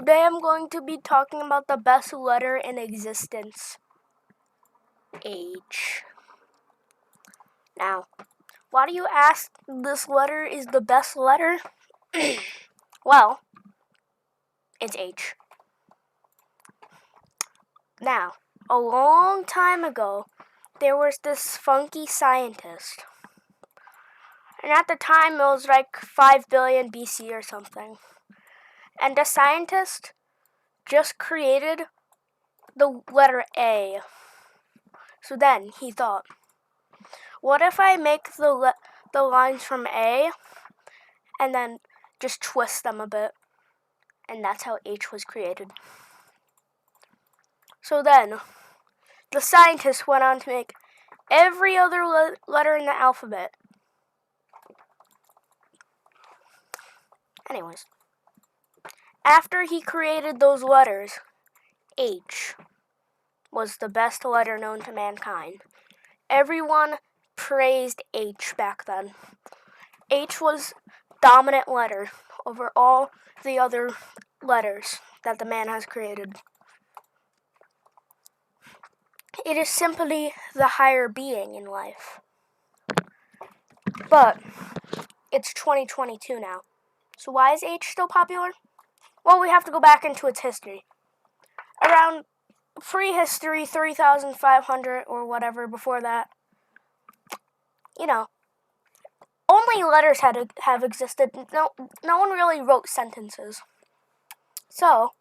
Today I'm going to be talking about the best letter in existence, H. Now, why do you ask this letter is the best letter? Well, it's H. Now, a long time ago, there was this funky scientist. And at the time, it was like 5 billion BC or something. And the scientist just created the letter A. So then he thought, what if I make the lines from A and then just twist them a bit? And that's how H was created. So then, the scientist went on to make every other letter in the alphabet. Anyways, after he created those letters, H was the best letter known to mankind. Everyone praised H back then. H was dominant letter over all the other letters that the man has created. It is simply the higher being in life. But it's 2022 now. So why is H still popular? Well, we have to go back into its history. Around prehistory, 3,500 or whatever before that, only letters had to have existed. No one really wrote sentences. So,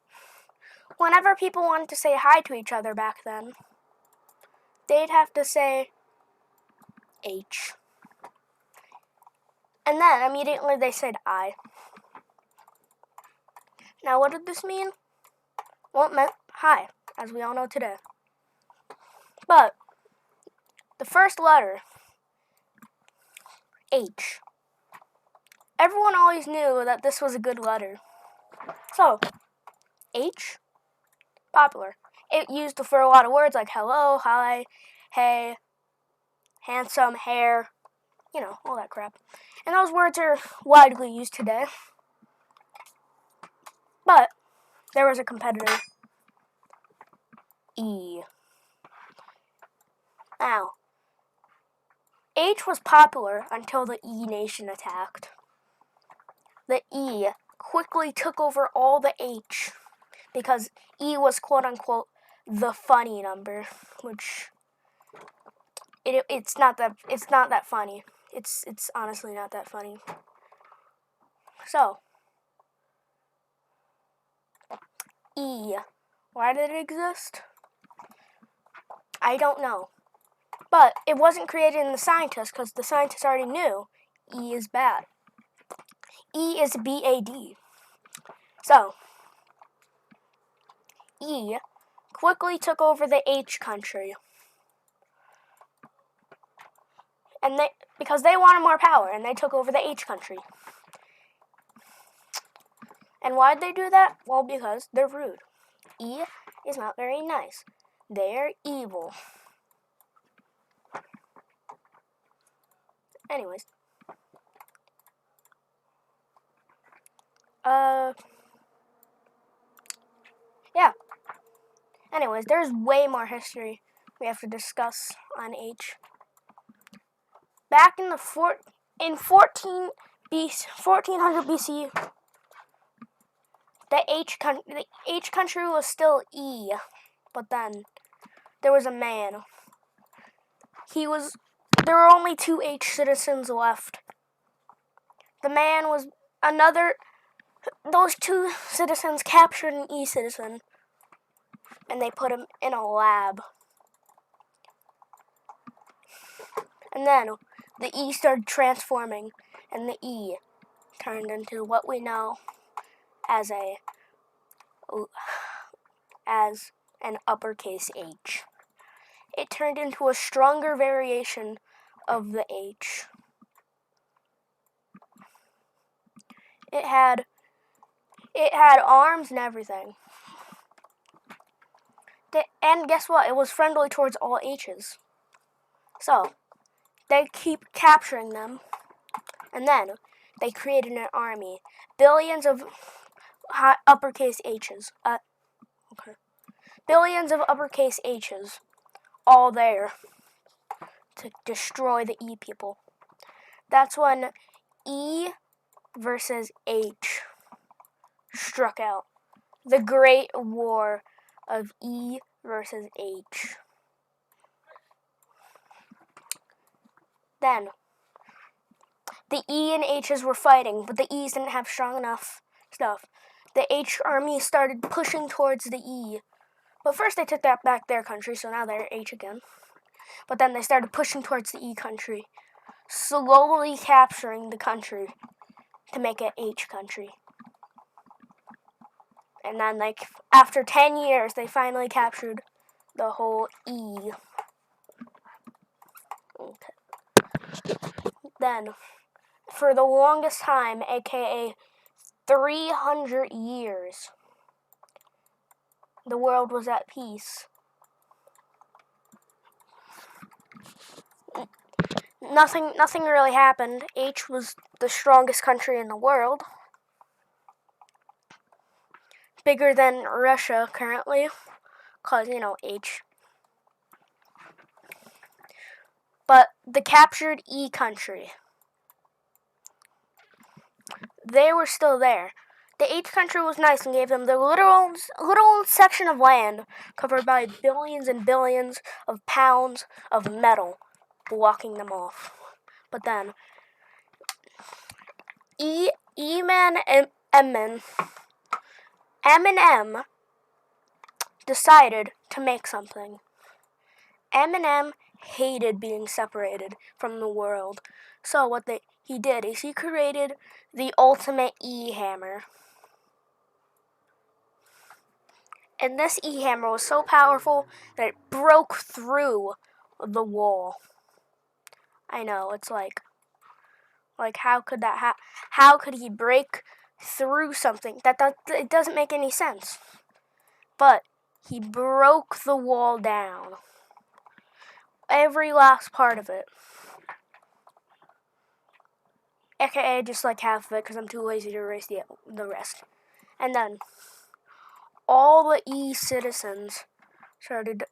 whenever people wanted to say hi to each other back then, they'd have to say H. And then immediately they said I. Now, what did this mean? Well, it meant hi, as we all know today. But the first letter, H, everyone always knew that this was a good letter. So, H, popular. It used for a lot of words like hello, hi, hey, handsome, hair, all that crap. And those words are widely used today. But there was a competitor, E. Now, H was popular until the E nation attacked. The E quickly took over all the H because E was quote-unquote the funny number, which it's not that funny. It's honestly not that funny. So, E. Why did it exist? I don't know. But it wasn't created in the scientists because the scientists already knew E is bad. E is B-A-D. So, E quickly took over the H country. And because they wanted more power, and they took over the H country. And why did they do that? Well, because they're rude. E is not very nice. They're evil. Anyways. Yeah. Anyways, there's way more history we have to discuss on H. Back in 1400 BC, the H country was still E, but then there was a man. There were only 2 H citizens left. The man was those 2 citizens captured an E citizen, and they put him in a lab. And then the E started transforming, and the E turned into what we know as an uppercase H. It turned into a stronger variation of the H. It had arms and everything. And guess what? It was friendly towards all H's. So, they keep capturing them, and then they created an army. Billions of uppercase H's. Okay. Billions of uppercase H's, all there to destroy the E people. That's when E versus H struck out. The Great War of E versus H. Then, the E and H's were fighting, but the E's didn't have strong enough stuff. The H army started pushing towards the E. But first they took that back their country, so now they're H again. But then they started pushing towards the E country, slowly capturing the country to make it H country. And then, after 10 years, they finally captured the whole E. Okay. Then, for the longest time, aka 300 years, the world was at peace. Nothing really happened. H was the strongest country in the world. Bigger than Russia currently, because, H. But the captured E country, they were still there. The H country was nice and gave them the little section of land covered by billions and billions of pounds of metal, blocking them off. But then, Eminem decided to make something. Eminem hated being separated from the world. So what he did is he created the ultimate E hammer. And this E hammer was so powerful that it broke through the wall. I know, it's like how could that how could he break through something? It doesn't make any sense. But he broke the wall down. Every last part of it. AKA just half of it because I'm too lazy to erase the rest. And then all the E citizens started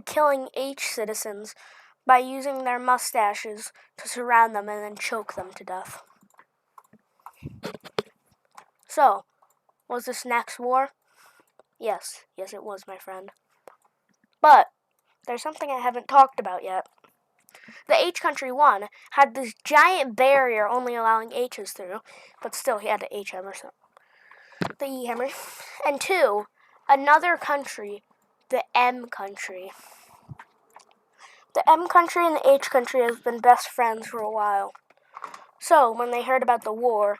killing H citizens by using their mustaches to surround them and then choke them to death. So, was this next war? Yes, it was, my friend. But there's something I haven't talked about yet. The H country, one, had this giant barrier only allowing H's through, but still he had the H hammer, so the E hammer. And two, another country, the M country. The M country and the H country have been best friends for a while. So, when they heard about the war,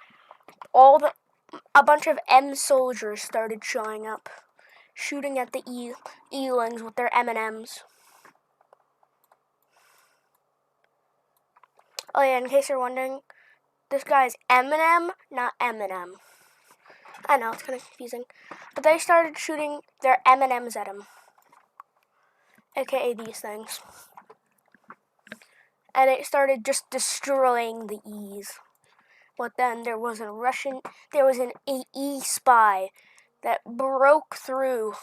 a bunch of M soldiers started showing up, shooting at the E-lings with their M&Ms. Oh yeah, in case you're wondering, this guy's Eminem, not Eminem. I know, it's kind of confusing. But they started shooting their M&Ms at him. AKA these things. And it started just destroying the E's. But then there was an E spy that broke through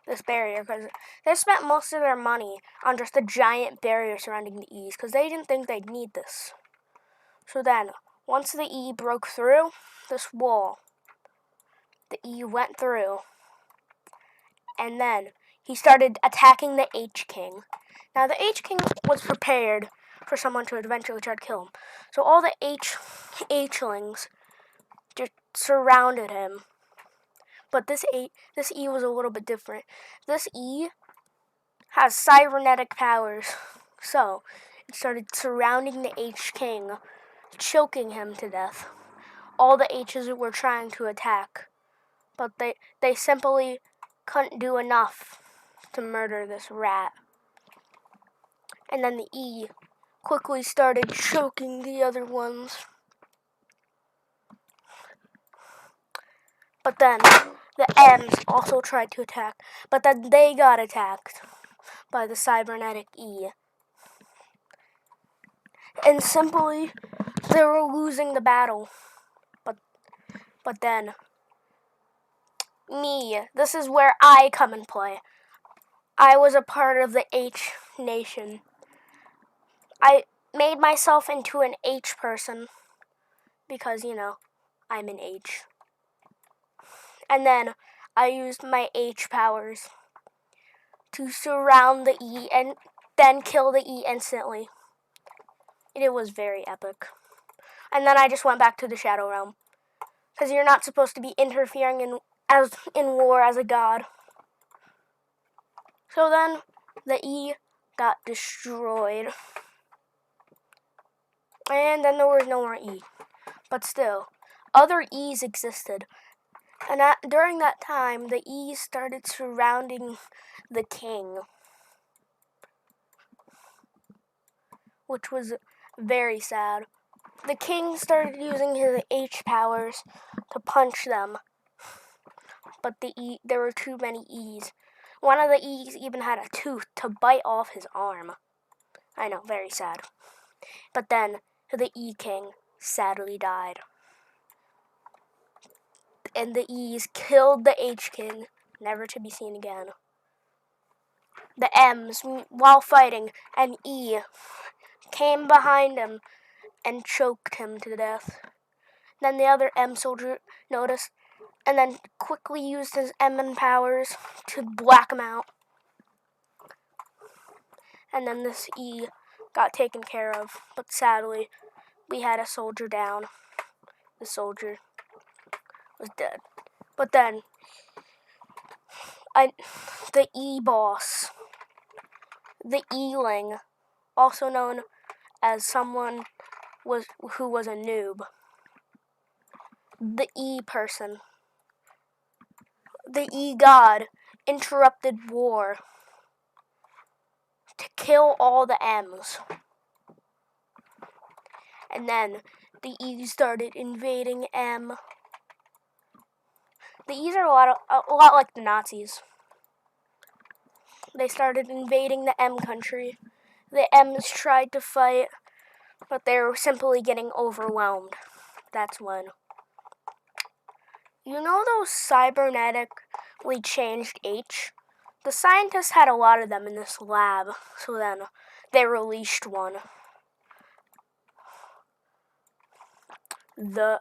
this barrier because they spent most of their money on just a giant barrier surrounding the E's because they didn't think they'd need this. So then, once the E broke through this wall, the E went through, and then he started attacking the H King. Now, the H King was prepared for someone to eventually try to kill him. So all the H-lings just surrounded him. But this E was a little bit different. This E has cybernetic powers. So it started surrounding the H King, choking him to death. All the H's were trying to attack, but they simply couldn't do enough to murder this rat. And then the E quickly started choking the other ones. But then the M's also tried to attack, but then they got attacked by the cybernetic E. And simply, they were losing the battle. But But then, this is where I come and play. I was a part of the H Nation. I made myself into an H person because, I'm an H. And then I used my H powers to surround the E and then kill the E instantly. It was very epic. And then I just went back to the Shadow Realm. Because you're not supposed to be interfering in war as a god. So then the E got destroyed. And then there was no more E. But still, other E's existed. And during that time, the E's started surrounding the king, which was very sad. The king started using his H powers to punch them, but there were too many E's. One of the E's even had a tooth to bite off his arm. I know, very sad. But then the E king sadly died. And the E's killed the H king, never to be seen again. The M's, while fighting, an E came behind him and choked him to death. Then the other M soldier noticed and then quickly used his M powers to black him out. And then this E got taken care of, but sadly, we had a soldier down. The soldier was dead. But then, the E-boss, the E-ling, also known as someone who was a noob, the E-person, the E-god, interrupted war to kill all the M's. And then the E's started invading M. The E's are a lot like the Nazis. They started invading the M country. The M's tried to fight, but they were simply getting overwhelmed. That's when. You know those cybernetically changed H? The scientists had a lot of them in this lab, so then they released one. The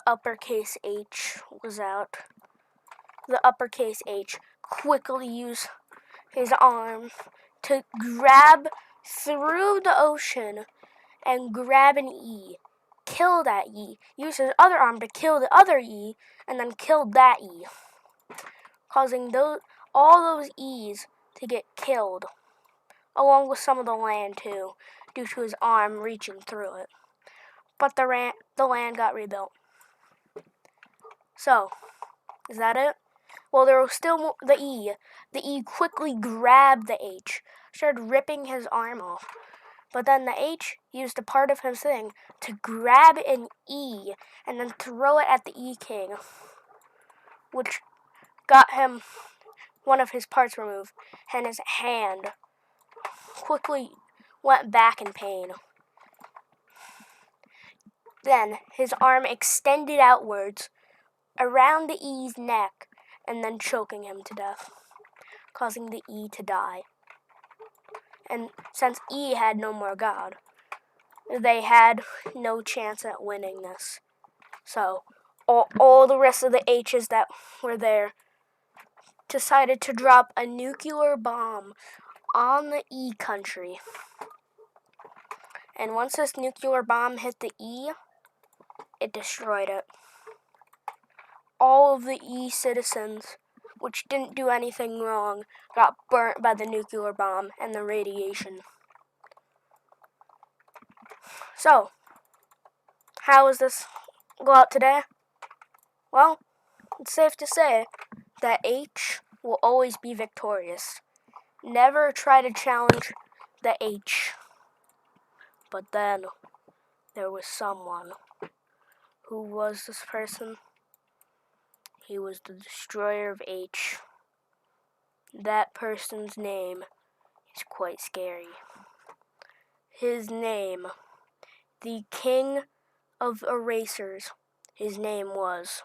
uppercase H was out. The uppercase H quickly used his arm to grab through the ocean and grab an E. Kill that E. Use his other arm to kill the other E, and then killed that E, causing all those E's to get killed, along with some of the land too, due to his arm reaching through it. But the land got rebuilt. So, is that it? Well, there was still the E. The E quickly grabbed the H, started ripping his arm off. But then the H used a part of his thing to grab an E and then throw it at the E king, which got him one of his parts removed, and his hand quickly went back in pain. Then his arm extended outwards around the E's neck and then choking him to death, causing the E to die. And since E had no more god, they had no chance at winning this. So all the rest of the H's that were there decided to drop a nuclear bomb on the E country. And once this nuclear bomb hit the E, it destroyed it. All of the E citizens, which didn't do anything wrong, got burnt by the nuclear bomb and the radiation. So, how does this go out today? Well, it's safe to say that H will always be victorious. Never try to challenge the H. But then, there was someone. Who was this person? He was the destroyer of H. That person's name is quite scary. His name, the King of Erasers. his name was.